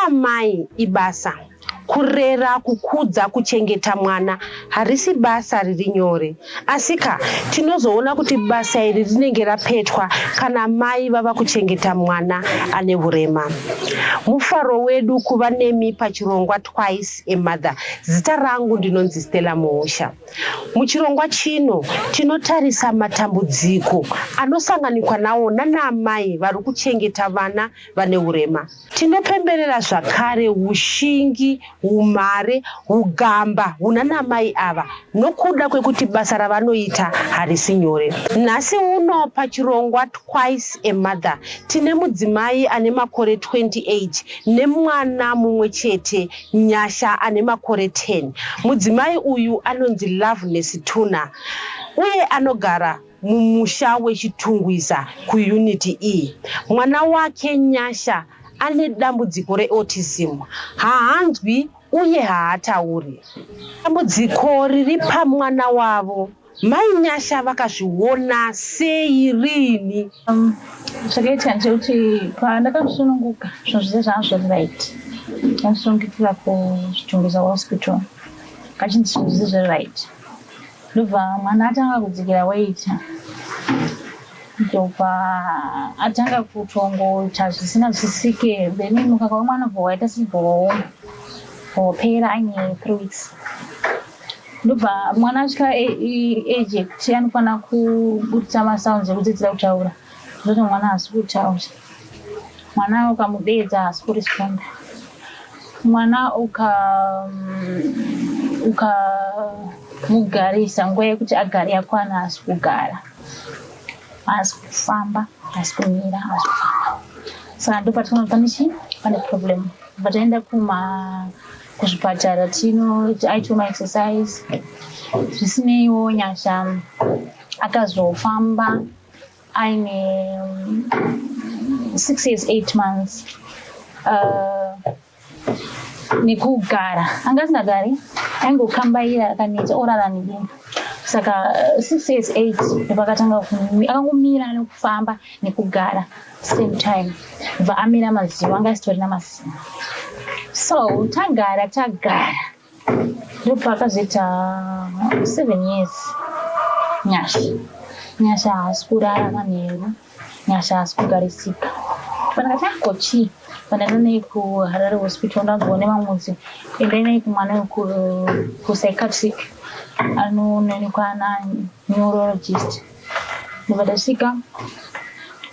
mai ibasa. Kurera, kukudza, kuchengeta mwana harisi basa riri nyore. Asika tinozoona kuti basa iri rinenge rapetwa kana mai vava kuchengeta mwana ane urema. Mufaro wedu kuva nemi pachirongwa Twice a Mother. Zita rangu ndinonzi Stella Mohosha. Muchirongwa chino tinotarisa matambudziko anosanganikwa nawo nanamai vari kuchengeta vana vane urema. Tinopemberera zvakare ushingi, umare, ugamba hunanamai ava nokuda kwekuti basa ravanoita harisi nyore. Nhasi uno pachirongwa Twice a Mother tine mudzimai ane makore 28 nemwana mumwe chete, Nyasha ane makore 10. Mudzimai uyu anonzi Loveness Tuna uye anogara mumusha wechitungwiza kuuniti E. Mwana wake Nyasha ane dambudziko reautism, haanzwi uye haatauri. Dambudziko riri pamwana wavo mai Nyasha vakazviona sei rini? Zvakaita ndekuti pandakasununguka zvinhu zvese zvanga zviri right, ndasunungukira kuchitungwiza hospital kachinzi zvinhu zvese zviri right. Ndobva mwana atanga kudzikira weight, ndobva atanga kutongoita zvisina zvisike. Then mukaka wemwana bva waita sebhowo wapera aine 3 weeks. Ndobva mwana asvika eject anofana kubudisa masounds ekudzidzira kutaura, zvoti mwana haasi kutaura. Mwana ukamudeedza haasi kuresponda. Mwana ukamugarisa nguva yekuti agare yakwana haasi kugara, haasi kufamba, haasi kumira, haasi kufamba. Saka ndopatinoona pane problem. Pataenda kuzvipatara aitwa maexercise zvisineiwo. Nyasha akazofamba aine 6 years 8 months nekugara. Anga asingagari, aingokambaira akaneta orara nedimba. Saka 6 years 8 ndopakatanga akangomira nekufamba nekugara same time. Bva amira maziva, anga asitorina maziva. So tagara ndopakazoita 7 years. Nyasha haasi kurara manheru, Nyasha haasi kugarisika. Pandakati kochi pandaenda naye kuHarare hospital ndazoone mamudzi endai naye kumwana kupsychiatric anoonekwa naneurologist. Ndobva ndasvika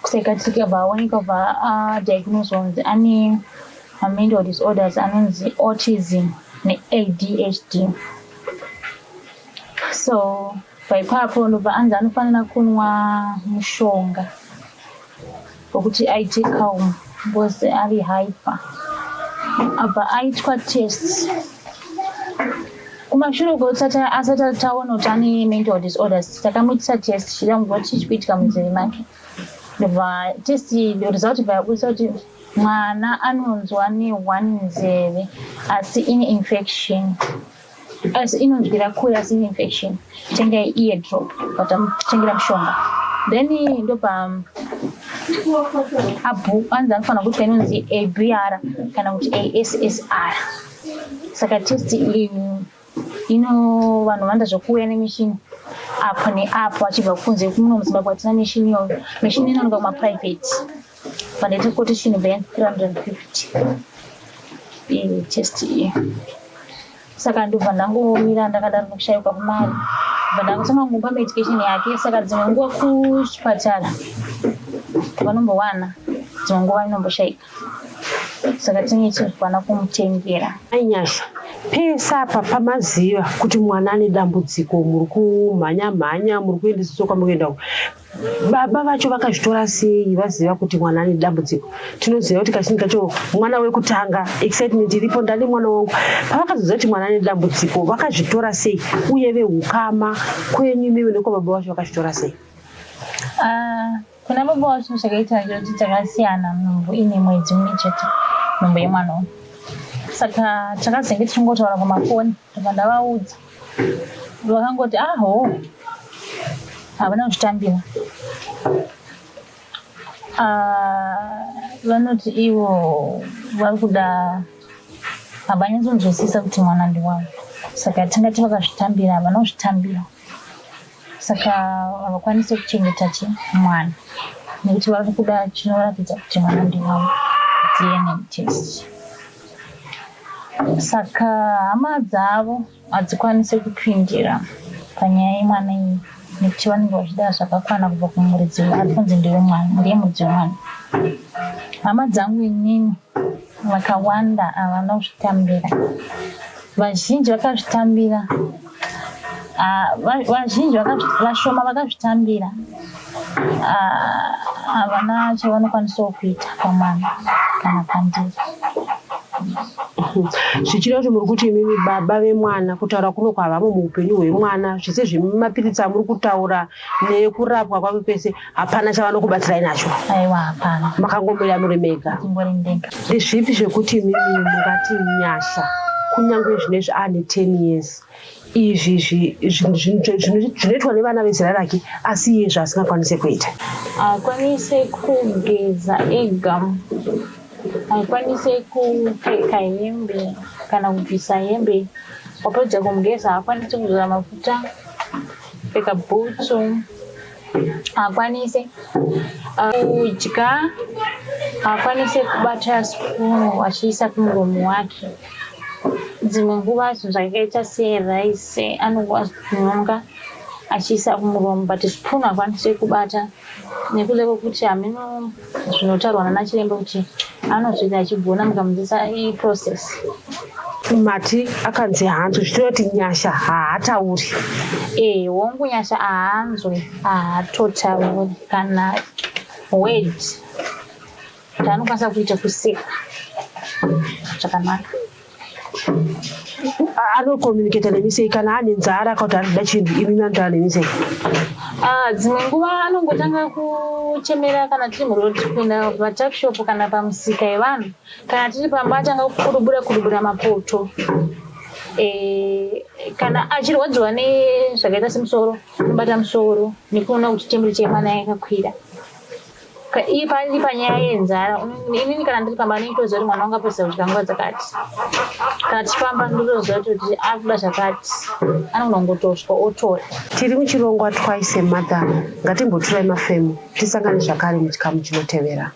kupsychiatric abva aonekwa bva adiagnosed kunzi ane mental disorders anonzi autism neADHD. So paipapo ndobva anzi anofanira kunwa mushonga wekuti aite calm because ari hyper. Abva aitwa tests. Kumashure kwekuti asati taona kuti ane mental disorders, takamuitisa test chida kunzwa chichikuitika munzeve make. Ndobva test result yabudisa kuti mwana anonzwa ne1 nzeve asi ine infection, asi inonzwira kure asi ine infection. Tenga eardrop vatamutengera mushonga. Then ndobva anzi anofanira kuti inonzi ABR kana kuti ASSR. Saka test iyi vanhu vanda zvokuuya nemishini apo neapo vachibva kunze kumuno muZimbabwe hatina mishini iyoyo. Mishini inoonekwa kumaprivate pandaita quotation bva 350 test iyi. Saka ndobva ndangomira ndakadaro nokushayikwa kumari, bva ndakatanga kungopa medication yake. Saka dzimwe nguva kuchipatara vanombowana, dzimwe nguva inomboshayika. Saka tinenge tichifana kumutengera. Nyasha pesa apa pamaziva kuti mwana ane dambudziko, muri kumhanya muri kuendeswa kwamukuenda uko, baba vacho vakazvitora sei vaziva kuti mwana ane dambudziko? Tinoziva kuti kazhinji kacho mwana wekutanga excitement iripo, ndani mwana wangu. Pavakazoziva kuti mwana ane dambudziko vakazvitora sei, uye vehukama kwenyu mimi nekwababa vacho vakazvitora sei? Kuna baba vacho zvakaita kuti takasiyana. Nhumbu ine mwedzi mumwe chete, nhumbu yemwana uyu. Saka takazenge tichingotaura pamafoni, ndobva ndavaudza. Vakangoti havana kuzvitambira. vanoti ivo varikuda havanyatsodzwisisa kuti mwana ndiwavo, saka tingati vakazvitambira vanozvitambira, saka havakwanisi kuchengeta mwana nekuti varikuda chinoratidza kuti mwana ndiwavo, DNA test. Saka hama dzavo hadzikwanisi kupindira panyaya yemwana iyi nekuti vanenge vachida zvakakwana kubva kumuridzi ari kunzi ndiye mudzi wemwana. Hama dzangu inini vakawanda havana kuzvitambira, vazhinji vakazvitambira, vazhinji vashoma vakazvitambira, havana chavanokwanisawo kuita pamwana kana pandiri. Zvichida kuti muri kuti imimi baba vemwana kutaura kuno kwavamo muupenyu hwemwana, zvese zvemapiritsi amuri kutaura nekurapwa kwake kwese hapana chavanokubatsirai nacho? Aiwa, hapana. Makangomira muri mega? Ngori ndega. Ndezvipi zvekuti imimi mungati nyasha kunyange zvinezvi ane 10 years izvi zvinoitwa nevana vezera rake asi iye zvaasingakwanisi kuita? Akwanise kugeza ega, akwanise kupfeka hembe kana kubvisa hembe, wapedza kumugeza akwanise kuzora mafuta, kupfeka bhutsu, akwanise kudya, akwanise kubata spunu achiisa kumuromo wake. Dzimwe nguva zvinhu zvakaita seraisi anogona kunyonga achiisa kumuromo, but spunu akwanise kubata nekuda kwekuti hameno zvinotaurwa nanachiremba kuti anozvida achigona mukamudzisa iprocess. Mati akanzi hanzwi, zvichitova kuti nyasha haatauri? Hongu nyasha haanzwi, haatotauri kana word kuti anokwanisa kuita kuseka zvakanaka. Anokomuniketa nemisei kana ane nzara kuti anoda chinhu imi anotaura nemisei? Dzimwe nguva anongotanga kuchemera kana tiri murodi kuenda patakishopu kana pamusika yevanhu, kana tiri pamba atanga kurubura mapoto. Kana achirwadziwa nezvakaita semusoro, anobata musoro nekuona kuti temburicha yemwana yakakwira. Ipari panyaya yenzara, inini kana ndiri pamba ndinotoziva kuti mwana wangu apedza kudya nguva dzakati. Kana tichifamba ndinotoziva kuti ari kuda zvakati, anogona kungotosva otora. Tiri muchirongwa Twice a Mother, ngatimboturai mafemu tisangane zvakare muchikamu chinotevera.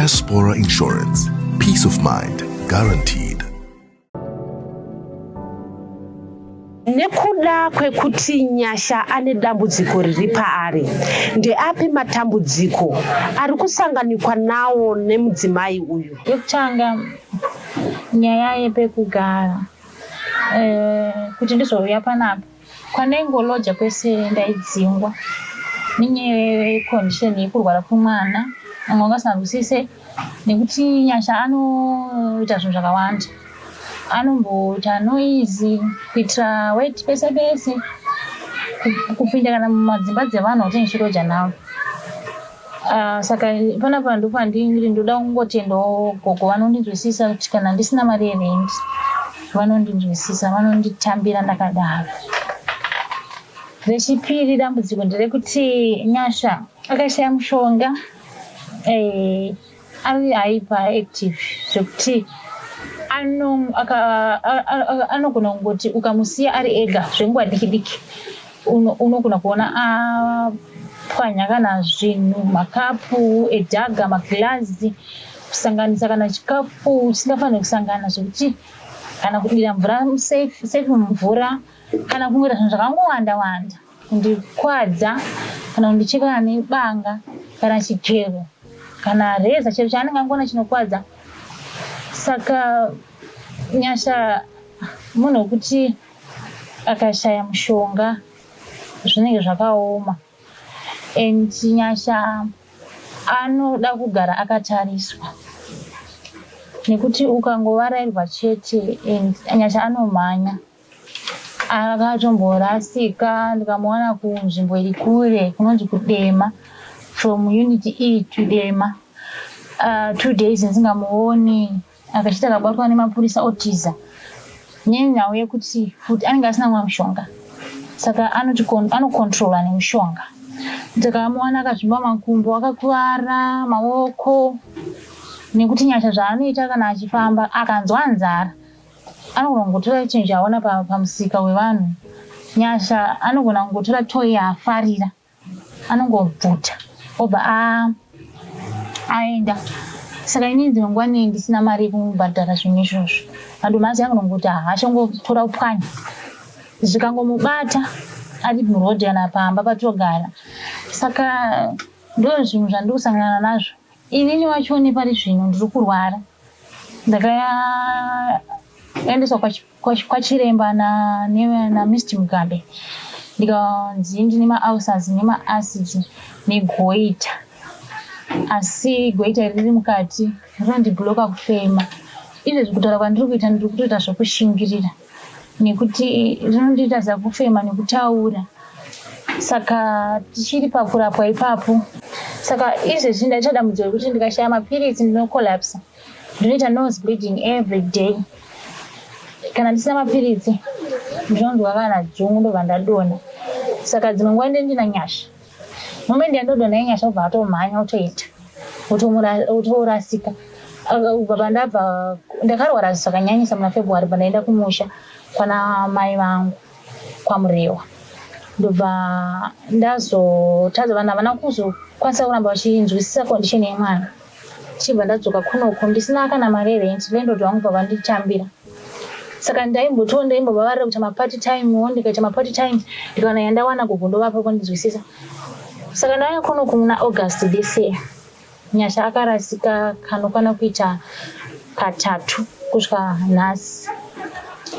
Diaspora Insurance. Peace of mind guaranteed. Nekuda kwekuti nyasha ane dambudziko riri paari, ndeapi matambudziko ari kusanganikwa nawo nemudzimai uyu? Yekutanga nyaya yepekugara, kuti ndizouya panapa kwanengoloja kwese ndaidzingwa nenyaya yecondition yekurwara kwemwana, amwe angasanzwisise nekuti nyasha anoita zvinhu zvakawanda. Anomboita noizi kuitira weti pese pese, kupinda kana mumadzimba dzevanhu kuti ndichiroja navo. Saka panapa ndopandiri ndoda kungotendawo gogo vanondinzwisisa kuti kana ndisina mari yerendi vanondinzwisisa, vanonditambira ndakadaro. Rechipiri dambudziko nderekuti nyasha akashaya mushonga, ari hyperactive zvekuti anogona kungoti ukamusiya ari ega zvenguva diki diki unogona kuona apwanya kana zvinhu, makapu edhaga, magirazi, kusanganisa kana chikafu chisingafaniri kusangana, zvekuti kana kudira mvura safe mumvura, kana kungoita zvinhu zvakangowanda wanda, kundikwadza kana kundicheka nebanga kana chigero kana reza, chero chaanenge angoona chinokwadza. Saka nyasha munhu wekuti akashaya mushonga zvinenge zvakaoma. and Nyasha anoda kugara akatariswa nekuti ukangovarairwa chete and Nyasha anomhanya akatomborasika ndikamuona kunzvimbo iri kure kunonzi kuDema from unit E to Dema 2 days ndisingamuoni akachita akabatwa nemapurisa otiza nenyaya yekuti futi anenge asina kumwa mushonga saka anokontrola nemushonga ndikamuona akazvimba makumbo akakuvara maoko nekuti Nyasha zvaanoita kana achifamba akanzwa nzara anogona kungotora chinhu chaona pamusika wevanhu. Nyasha anogona kungotora toyi yaafarira anongobvuta obva aenda. Saka ini dzimwe nguva ndisina mari yekumubhadhara zvinhu izvozvo madomasi anogona kuti achongotora upwanya zvikangomubata ari murodhi kana pamba patogara. Saka ndo zvinhu zvandiri kusangana nazvo. Inini wacho nepari zvino ndiri kurwara ndakaendeswa kwachiremba naMr Mugabe ndikanzi ndine maulcers nemaacids negoita, asi goita riri mukati rinondibhuloka kufema. Izvezvi kutaura kwandiri kuita ndiri kutoita zvokushingirira nekuti rinondiita zakufema nekutaura. Saka tichiri pakurapwa ipapo, saka izvezvi ndaita dambudziko rekuti ndikashaya mapiritsi ndinokolapsa, ndinoita nose bleeding every day. Kana ndisina mapiritsi ndinonzwa kana dzungu ndobva ndadonha. Saka dzimwe nguva ndina Nyasha, momende yandodonha yeNyasha obva atomhanya otoita otorasika. Ubva pandabva ndakarwara zvakanyanyisa muna February pandaenda kumusha pana mai vangu kwaMurewa, ndobva ndazotadza vanhu havana kuzokwanisa kuramba vachinzwisisa condition yemwana. Chibva ndadzoka kunoko ndisina kana mari yerent, vendoti vangu bva vanditambira. Saka ndaimbovavarira kuita mapart time, ndikaita mapart time ndikaona yandawana kugondovapa kwandinzwisisa. Saka ndauya kunoko muna August this year, Nyasha akarasika kanokwana kuita katatu kusvika nhasi.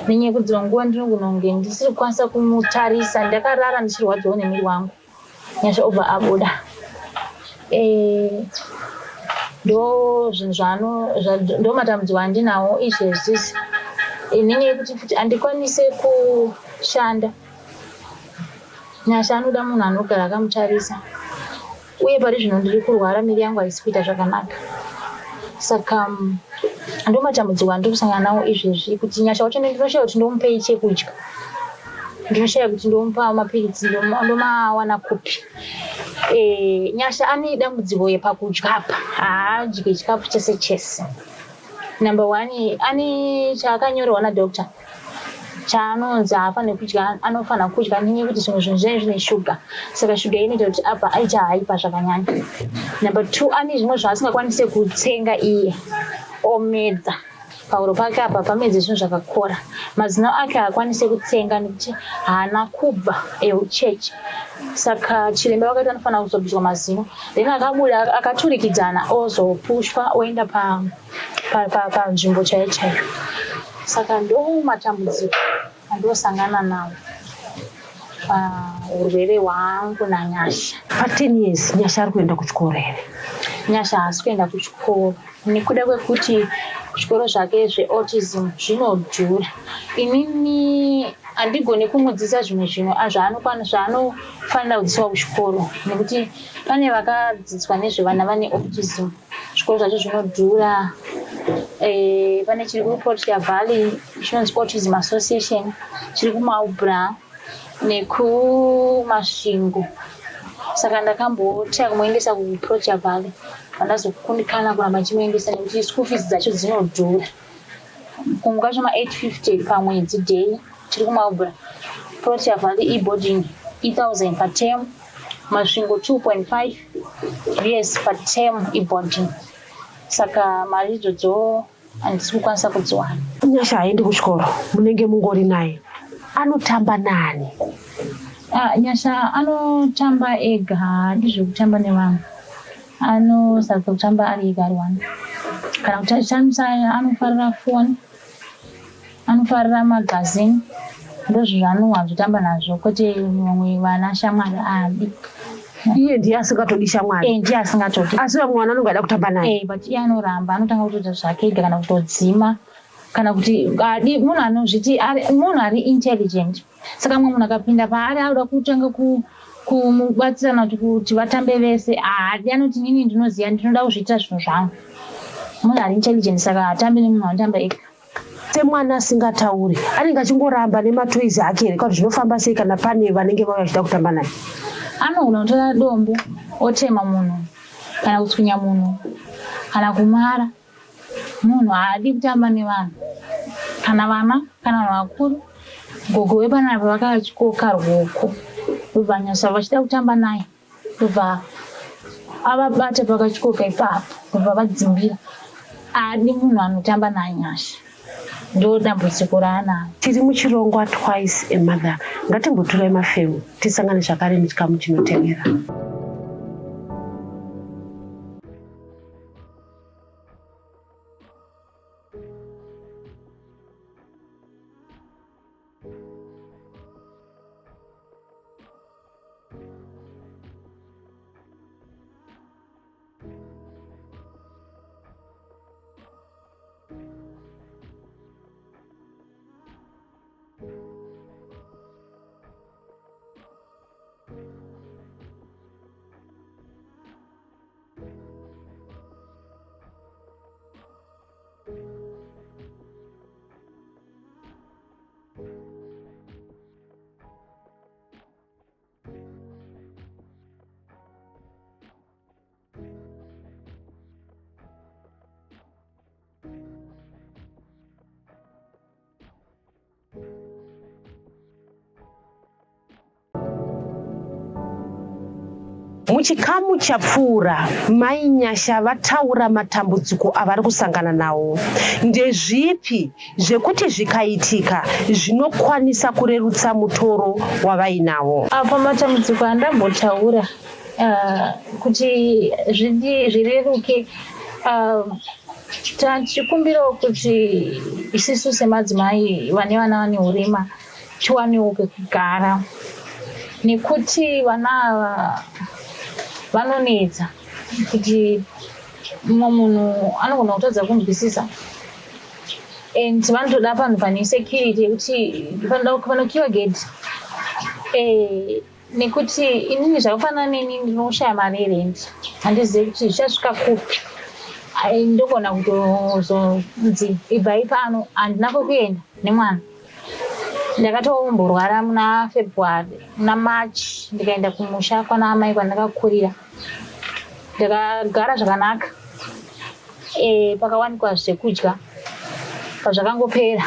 Nenyaya yekuti dzimwe nguva ndinogona kunge ndisiri kukwanisa kumutarisa, ndakarara ndichirwadziwa nemiri wangu. Nyasha obva abuda. Ndo zvinhu ndo matambudziko andinawo izvezvizvi. Nenyaya yekuti futi handikwanise kushanda. Nyasha anoda munhu anogara akamutarisa, uye pari zvino ndiri kurwara miri yangu haisi kuita zvakanaka. Saka ndo matambudziko andiri kusangana nawo izvezvi, kuti Nyasha wacho ndinoshaya kuti ndomupei chekudya, ndinoshaya kuti ndomupa mapiritsi ndomawana kupi. Nyasha ane dambudziko yepakudya apa, haadyi chikafu chese chese. Number 1 ane chaakanyorerwa nadhokta chaanonzi haafaniri kudya, anofanira kudya nenyaya yekuti zvimwe zvinhu zvinenge zvine shuga, saka shuga inoita kuti apa aita haipa zvakanyanya. Number 2 ane zvimwe zvaasingakwanise kutsenga iye omedza. Pahuro pake apa pamedze zvinhu zvakakora, mazino ake haakwanise kutsenga nekuti haana kubva euchechi. Saka chiremba vakati anofanira kuzobviswa mazino, then akabuda akaturikidzana ozopushwa oenda panzvimbo chaiyo chaiyo. Saka ndo matambudziko andosangana nawo paurwere hwangu naNyasha. Pa10 years Nyasha ari kuenda kuchikoro here? Nyasha haasi kuenda kuchikoro nekuda kwekuti kuchikoro zvake zveautism zvinodhura. Inini handigoni kumudzidzisa zvimwe zvaanofanira kudzidziswa kuchikoro nekuti pane vakadzidziswa nezvevana vane autism. Zvikoro zvacho zvinodhura. Pane chiri kuPortia Valley chinonzi Autism Association, chiri kuMarlborough nekuMasvingo. Saka ndakambotya kumuendesa kuPortia Valley, pandazokundikana kuramba chimuendesa nekuti school fees dzacho dzinodhura. Kumwe kwacho ma850 pamwedzi day chiri kuMarlborough. Portia Valley e-boarding 1000 per term, Masvingo 2.5 VS per term e-boarding. Saka mari idzodzo handisi kukwanisa kudziwana. Nyasha haendi kuchikoro, munenge mungori naye, anotamba nani? Nyasha anotamba ega, hadi zvekutamba nevanhu. Anosarudza kutamba ari ega ari one. Kana kutambisa anofarira foni, anofarira magazini, ndozvo zvaanowanzotamba nazvo, kwete vamwe vana shamwari adi. iye ndiye asingatodi shamwari ndiye asingatodi asi mwana anongada kutamba naye but iye anoramba anotanga kutoita zvake ega kana kutodzima kana kuti munhu anozviti munhu ari intelligent saka mumwe munhu akapinda paari anoda kutanga kumubatsirana kuti vatambe vese haadi anoti nini ndinoziva ndinoda kuzviita zvinhu zvangu munhu ari intelligent saka hatambi nemunhu anotamba ega semwana asingatauri anenge achingoramba nematoizi ake here kuti zvinofamba sei kana pane vanenge vauya vachida kutamba naye anogona kutora dombo otema munhu kana kutswinya munhu kana kumara munhu haadi kutamba nevanhu kana vana kana vanhu vakuru gogo wepanapa vakachikoka rwoko ndobva nyasha vachida kutamba naye ndobva avabata pakachikoka ipapo ndobva vadzimbira haadi munhu anotamba naye nyasha ndo dambudziko raanaro tiri muchirongwa Twice a Mother ngatimbotorai mafemu tisangane zvakare muchikamu chinotevera. Muchikamu chapfuura mai Nyasha vataura matambudziko avari kusangana nawo. Ndezvipi zvekuti zvikaitika zvinokwanisa kurerutsa mutoro wavainawo? Apa matambudziko andambotaura kuti zvireruke tichikumbirawo kuti isusu semadzimai vane vana vane urema tiwanewo pekugara nekuti vana ava vanonedza kuti mumwe munhu anogona kutadza kunzwisisa and vanotoda panhu pane security yekuti panokiwa gate nekuti inini zvakafanana neni ndinoshaya mari yerendi handizivi kuti zvichasvika kupi ndogona kutozonzi ibvai pano handina kwekuenda nemwana ndakatomborwara muna February muna March ndikaenda kumusha kwana amai kwandakakurira ndakagara zvakanaka pakawanikwa zvekudya pazvakangopera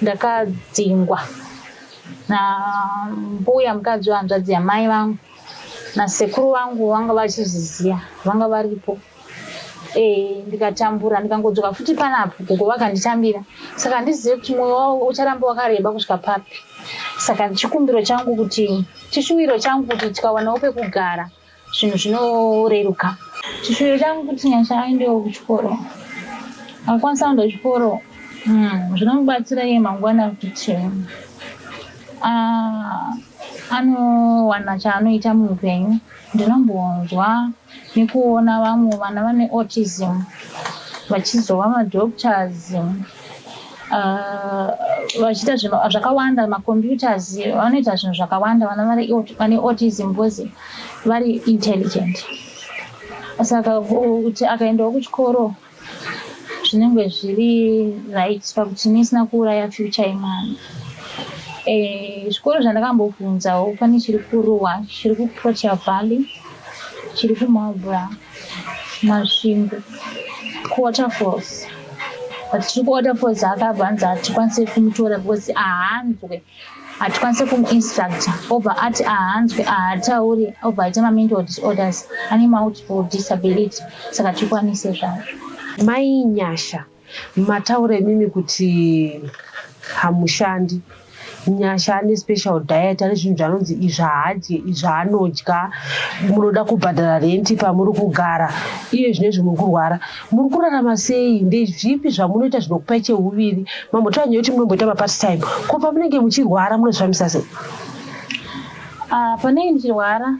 ndakadzingwa nambuya mukadzi wehanzvadzi yamai vangu nasekuru vangu vanga vachizviziva vanga varipo ndikatambura ndikangodzoka futi panapo gogo vakanditambira saka ndizive kuti mwoyo wavo ucharamba wakareba kusvika papi saka chikumbiro changu kuti chishuwiro changu kuti tikawanawo pekugara zvinhu zvinoreruka chishuwiro changu kuti Nyasha aendewo kuchikoro akakwanisa kuenda kuchikoro zvinomubatsira iye mangwana kuti anowana chaanoita muupenyu. Ndinombonzwa nekuona vamwe vana vane autism vachizova madoctors vachiita zvinhu zvakawanda macomputers vanoita zvinhu zvakawanda vana vane autism because vari intelligent. Saka kuti akaendawo kuchikoro zvinenge zviri right pakuti nisina kuuraya future yemwana. Zvikoro zvandakambobvunzawo pane chiri kuRuwa, chiri kuProtea Valley, chiri kuMarlborough, Masvingo, kuWaterfalls. Chiri kuWaterfalls akabvanza hatikwanise kumutora because haanzwe, hatikwanise kumuinstructor obva ati haanzwe, haatauri, obva aita ma-mental disorders, ane multiple disability, saka tikwanise zvazvo. Mai Nyasha, mataure mimi kuti hamushandi. Nyasha ane special diet, ane zvinhu zvanonzi izvi haadye, izvi anodya, munoda kubhadhara renti pamuri kugara, iye zvinezvi muri kurwara. Muri kurarama sei? Ndezvipi zvamunoita zvinokupai cheuviri? Mambotaura nyaya kuti munomboita mapart time. Ko pamunenge muchirwara munozvifambisa sei? Panenge ndichirwara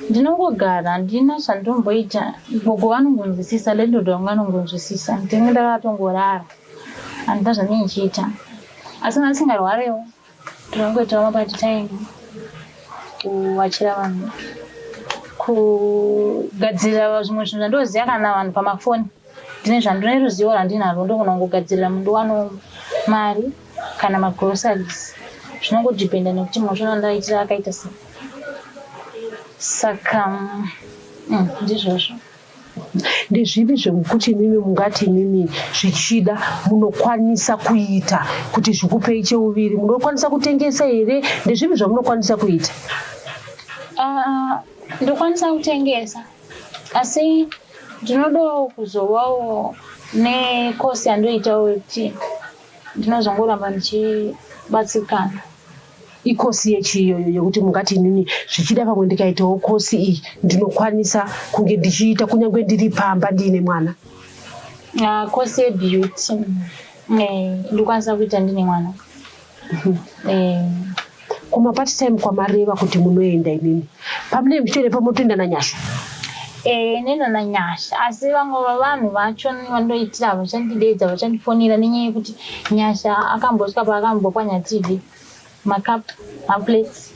ndinongogara ndina zvandomboita gogo vanongonzwisisa lendodo vangu vanongonzwisisa ndinenge ndakatongorara handina zvandinchiita asi kana ndisingarwarewo ndinongoitawo mabati time kuwachira vanhu kugadzirira zvimwe zvinhu zvandoziva kana vanhu pamafoni ndine zvandine ruzivo rwandinarwo ndogona kungogadzirira mundu wano mari kana magroceries zvinongodhipenda nekuti mashona ndaitira akaita sei saka ndizvozvo. Ndezvipi zvekuti mimi mungati mimi zvichida munokwanisa kuita kuti zvikupei cheuviri munokwanisa kutengesa here ndezvipi zvamunokwanisa kuita? Ndokwanisa kutengesa asi ndinodawo kuzovawo nekosi yandoitawo kuti ndinozongoramba ndichibatsikana. Ikosi yechiyoyo yekuti mungati inini zvichida pamwe ndikaitawo kosi iyi ndinokwanisa kunge ndichiita kunyange ndiri pamba ndine mwana? Kosi yebeauty ndokwanisa kuita ndine mwana. Kumapati time kwamareva kuti munoenda imimi pamune mishore pamotoenda nanyasha? Nenda nanyasha asi vamwe vanhu vacho vandoitira vachandidedza vachandifonera nenyaya yekuti nyasha akambosvika paakambopwanya TV makapu maplates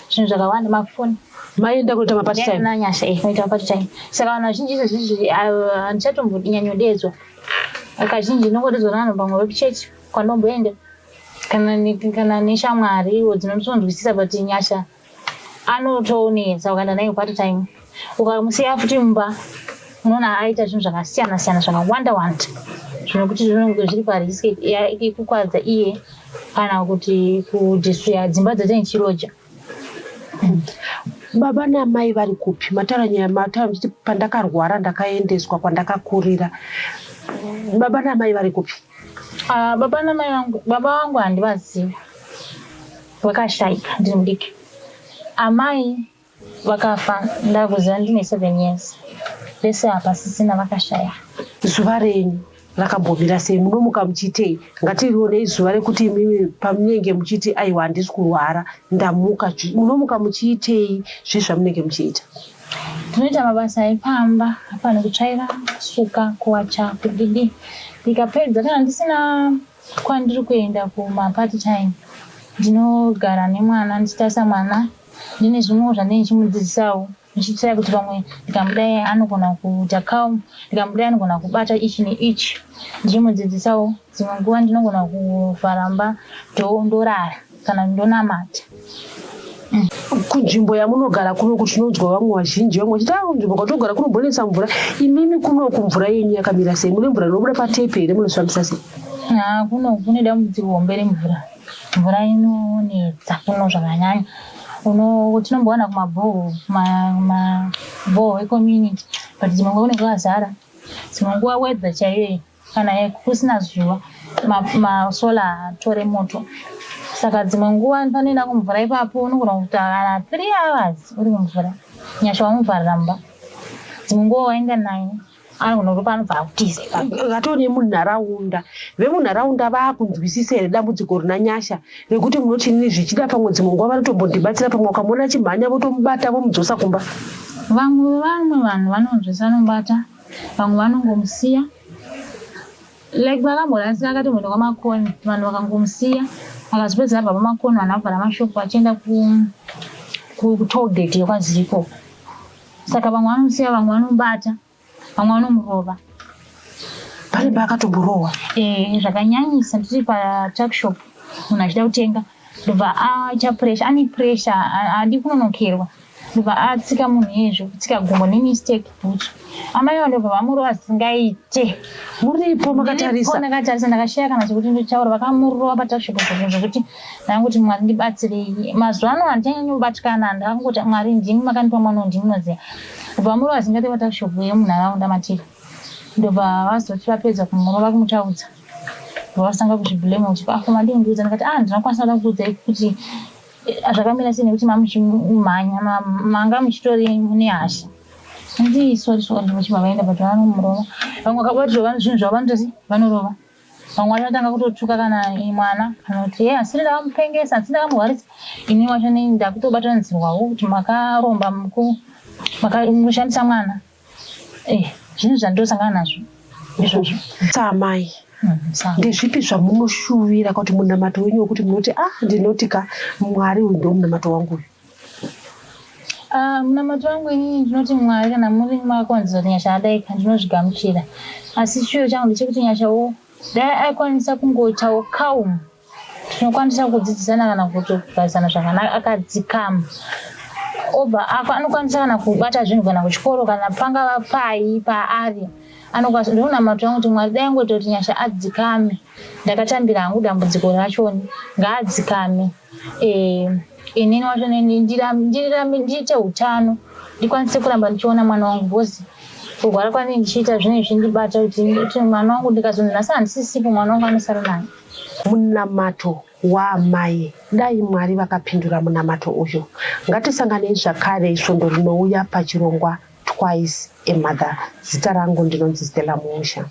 zvinhu zvakawanda mafoni maenda kuita mapati time nanyasha noita mapati time saka vanhu vazhinji izvozvi handichatombonyanyodedzwa kazhinji ndinongodedzwa navanhu pamwe vechechi kwandomboenda kana neshamwari iwo dzinotondwisisa but nyasha anotoonesa ukaenda naye pati time ukamusiya futi mumba unoona aita zvinhu zvakasiyana siyana zvakawanda wanda zvinokuti zvinenge zviri pariski yekukwadza iye kana kuti kudhisuya dzimba dzatinchiroja. Baba namai vari kupi? Mataura mchiti pandakarwara ndakaendeswa kwandakakurira. Baba namai vari kupi? Baba namai vangu, baba vangu handivazivi, vakashayika ndiri mudiki. Amai vakafa ndakuziva ndine 7 years. Vese apa sisina vakashaya. Zuva renyu rakambomira sei? Munomuka muchiitei? Ngatirionei zuva rekuti imimi pamunenge muchiti aiwa handisi kurwara ndamuka. Munomuka muchiitei zvezvamunenge muchiita? Ndinoita mabasa epamba apane kutsvaira, kusuka, kuwacha, kudidi. Ndikapedza kana ndisina kwandiri kuenda kumapati time ndinogara nemwana ndichitarisa mwana ndine zvimwewo zvandinenge ndichimudzidzisawo ndichiitira kuti pamwe ndikamudai anogona kuita calm ndikamudai anogona kubata ichi neichi ndichimudzidzisawo. Dzimwe nguva ndinogona kuvharamba ndorara kana ndonamata. Kunzvimbo yamunogara kuno kuti tinonzwa vamwe vazhinji vamwe vachiti kunzvimbo kwatogara kunombonetsa mvura. Imimi kuno kumvura yenyu yakamira sei? Mune mvura inobuda patepi here munozvifambisa sei? Kuno kune dambudziko hombe remvura. Mvura inonetsa kuno zvakanyanya. Tinombowana kumabhoho ecommunity but dzimwe nguva kunenge kwakazara. Dzimwe nguva wedza chaiyo kana kusina zuva masola atore moto. Saka dzimwe nguva panoenda kumvura ipapo unogona kuita 3 hours uri kumvura. Nyasha wamuvharira mumba. Dzimwe nguva wainga 9 anogona kuti panobva akutiza ipapo. Ngatone munharaunda. Vemunharaunda vakunzwisisa here dambudziko rina nyasha rekuti munoti nini zvichida pamwe dzimwe nguva vanotombondibatsira pamwe ukamona chimhanya votomubata vomudzosa kumba? Vamwe vanhu vanonzwisa vanomubata, vamwe vanongomusiya. Like vakambonasira akatomboenda kwamakoni vanhu vakangomusiya akazopedza abva pamakoni vanhu vabvara mashopu vachienda kutollgate yekwaziko. Saka vamwe vanomusiya vamwe vanomubata vamwe vanomurova. Pane paakatomborova? Zvakanyanyisa tiri patuckshop munhu achida kutenga ndobva aita pressure, ane pressure hadi kunonokerwa ndobva atsika munhu yezvo kutsika gumbo nemistake bhutsu. Amai vandobva vamurova zvisingaite. Muripo makatarisa? Ndakatarisa ndakashaya kana chekuti ndotaura vakamurova patuckshop zvokuti ndakangoti Mwari ndibatsirei. Mazuva ano handichanyanyo kubatikana ndakangoti Mwari ndimi makandipa mwana ndinoziva. Ndobva murova zvisingate patuckshop yemunharaunda matiri. Ndobva vazoti vapedza kumurova kumutaudza ndovasanga kuzviblame kuti madindiudza ndikati ndinokwanisa kuda kuudzai kuti zvakamira sei nekuti mamuchimhanya manga muchitori mune hasha. Ndisori ndinochibva vaenda but vanomurova. Vamwe vakabatwa zvinhu zvavo vanotozi vanorova. vamwe vanotanga kutotuka kana mwana kana kuti asiri ndamupengesa asiri ndakamurwarisa ini wacho ndakutobatanidzirwawo kuti makaromba mukushandisa mwana zvinhu zvandosangana nazvo izvozvo. Samai ndezvipi zvamunoshuvira kuti munamato wenyu wekuti munoti ndinoti Mwari uyu ndo munamato wangu uyu? Munamato wangu inini ndinoti Mwari kana muri makonzero kuti nyasha adaika ndinozvigamuchira, asi chiyo changu ndechekuti nyashawo dai aikwanisa kungoitawo kaumu tinokwanisa kudzidzisana kana kutogarisana zvakanaka akadzikama obva anokwanisa kana kubata zvinhu kana kuchikoro kana pangava pai paari anokwanisa. Ndonamato wangu kuti Mwari dai ngoita kuti nyasha adzikame, ndakatambira hangu dambudziko rachoni ngaadzikame, inini wacho ndiite utano ndikwanise kuramba ndichiona mwana wangu because kurwara kwanini ndichiita zvinezvi ndibata kuti mwana wangu ndikazonasa handisisipo mwana wangu anosara naye. Munamato waamai dai Mwari vakapindura munamato uyu. Ngatisanganei zvakare svondo rinouya pachirongwa Twice a Mother. Zita rangu ndinonzi Stella Musha.